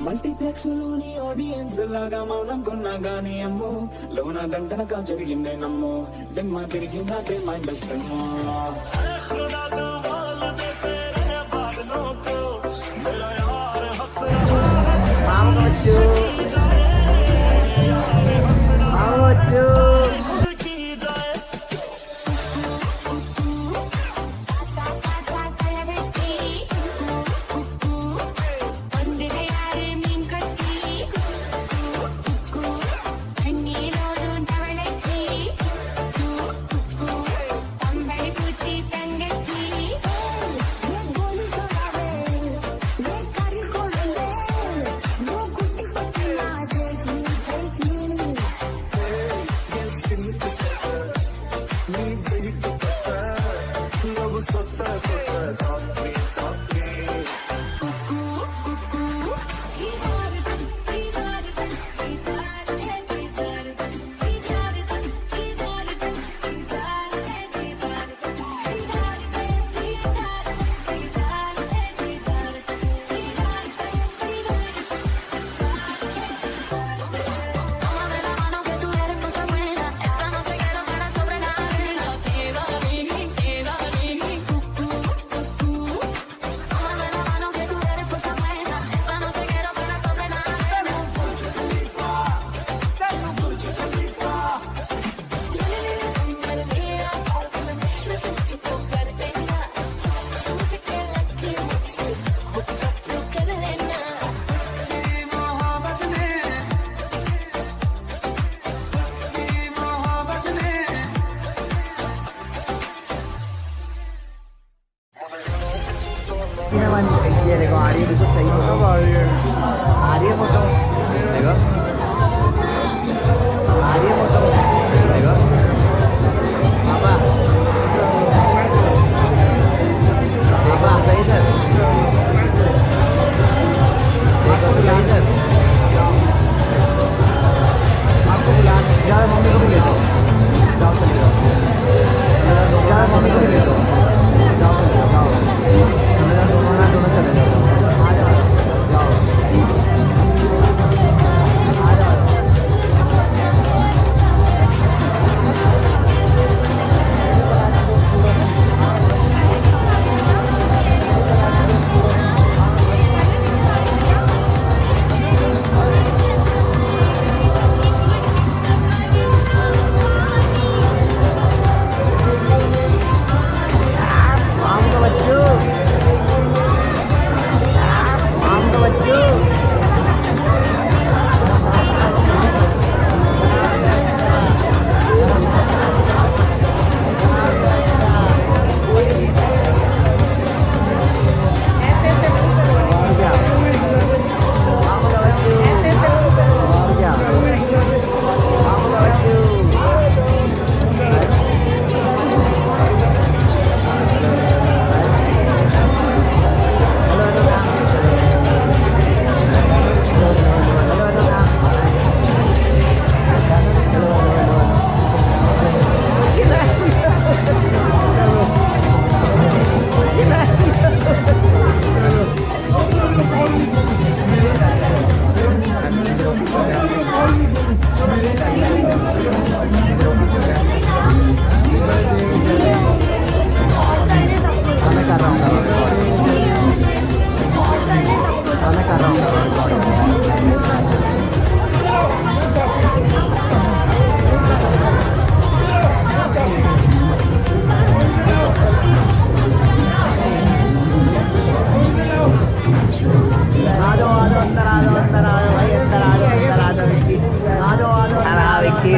Multiplex లోని audience లాగా మౌనం కొన్నా గానీ అమ్మో లోన దండనగా జరిగిందే నమ్మో దిమ్మ తిరిగిందే మైండ్ సెమ్మో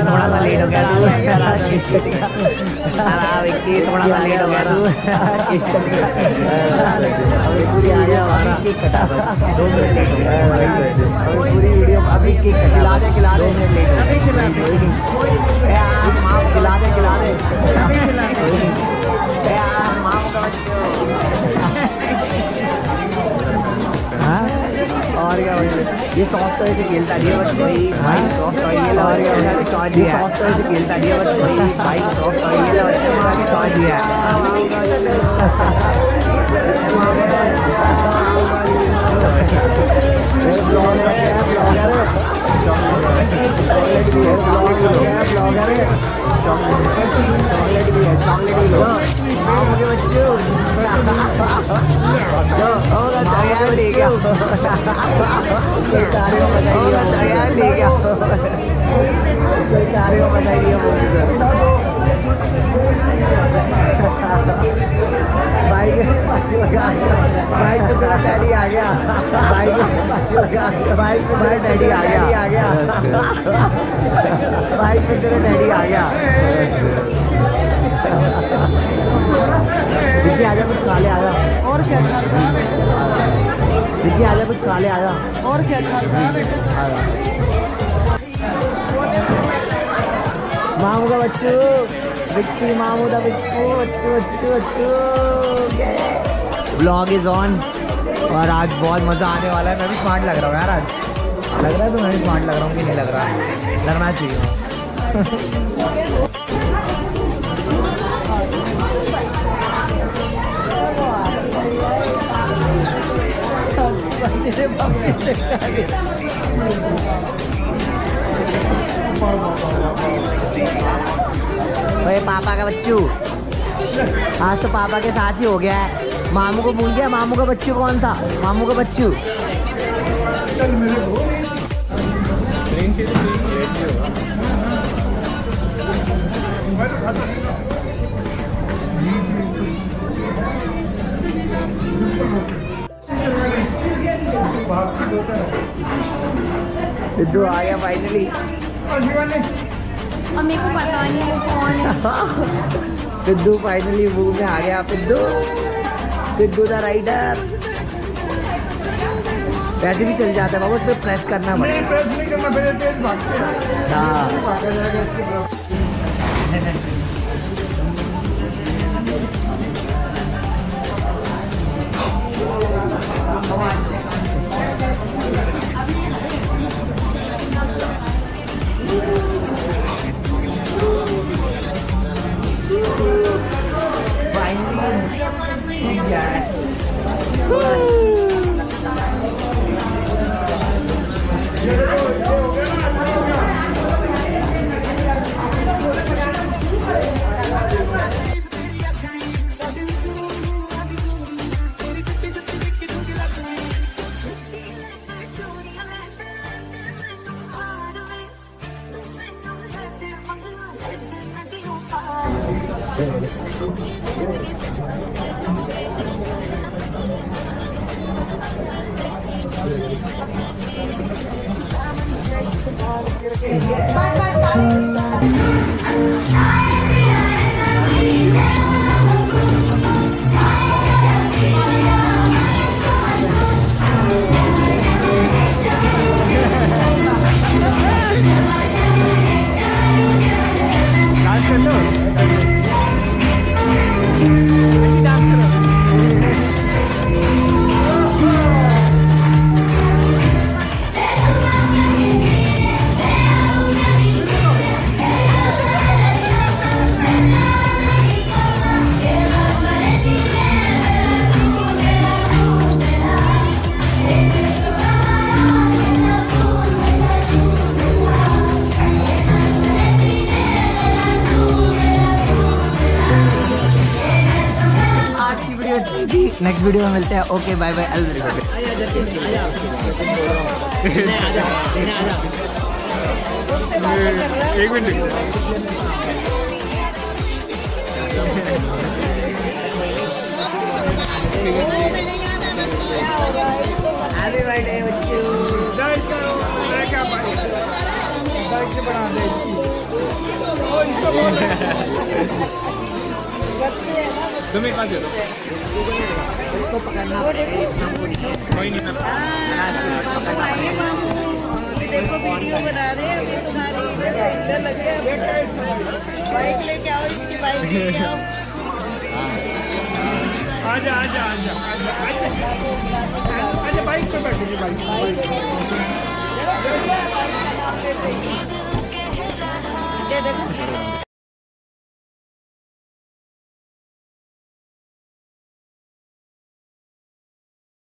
थोड़ा सा लेट हो गया तू। विक्की थोड़ा सा लेट हो गया तू। पूरी आ गया हमारा केक कटा 2 मिनट लेट हो गया पूरी वीडियो। अभी केक खिला दे 2 मिनट लेट अभी खिला दे यार माँ खिला दे अभी खिला दे यार माँ का बच्चों। और क्या ये सॉफ्ट टॉय से खेलता नहीं है बस कोई भाई सॉफ्ट टॉय ये लगा के टॉय दिया सॉफ्ट टॉय से खेलता नहीं है बस कोई भाई सॉफ्ट टॉय ये लगा के टॉय दिया चॉकलेट भी है चॉकलेट भी लो मुझे बच्चों ले गया ले गया बताइए बाइक तो तेरा डैडी आ गया बाइक तो तेरा डैडी आ गया बाइक तो तेरा डैडी आ गया विक्की आजा कुछ खा ले आजा और क्या विक्की आजा कुछ खा ले आजा और क्या मामू का बच्चू विक्की मामू का बच्चू ब्लॉग इज ऑन। और आज बहुत मज़ा आने वाला है। मैं भी स्मार्ट लग रहा हूँ यार आज लग रहा है तो मैं भी स्मार्ट लग रहा हूँ कि नहीं लग रहा लगना चाहिए। ओए पापा का बच्चू आज तो पापा के साथ ही हो गया है। मामू को भूल गया। मामू का बच्चू कौन था? मामू का बच्चू सिद्धू आ गया फाइनली। और मेरे को पता नहीं वो कौन है। सिद्धू फाइनली मूव में आ गया। सिद्धू द राइडर वैसे भी चल जाता है बाबू। उस पर प्रेस करना पड़ेगा। प्रेस नहीं करना फिर तेज भागते हैं। हाँ वीडियो में मिलते हैं। ओके बाय बाय, अलविदा। एक मिनट हैप्पी बर्थडे बच्चू। तुम्हें कहाँ से दो? इसको पकड़ना पड़ेगा, इतना मुड़ी है। कोई नहीं ना। ये देखो वीडियो बना रहे हैं अभी तुम्हारी इधर लगे बाइक लेके आओ, इसकी बाइक लेके आओ। आजा आजा आजा आजा आजा बाइक पे बैठेगी बाइक।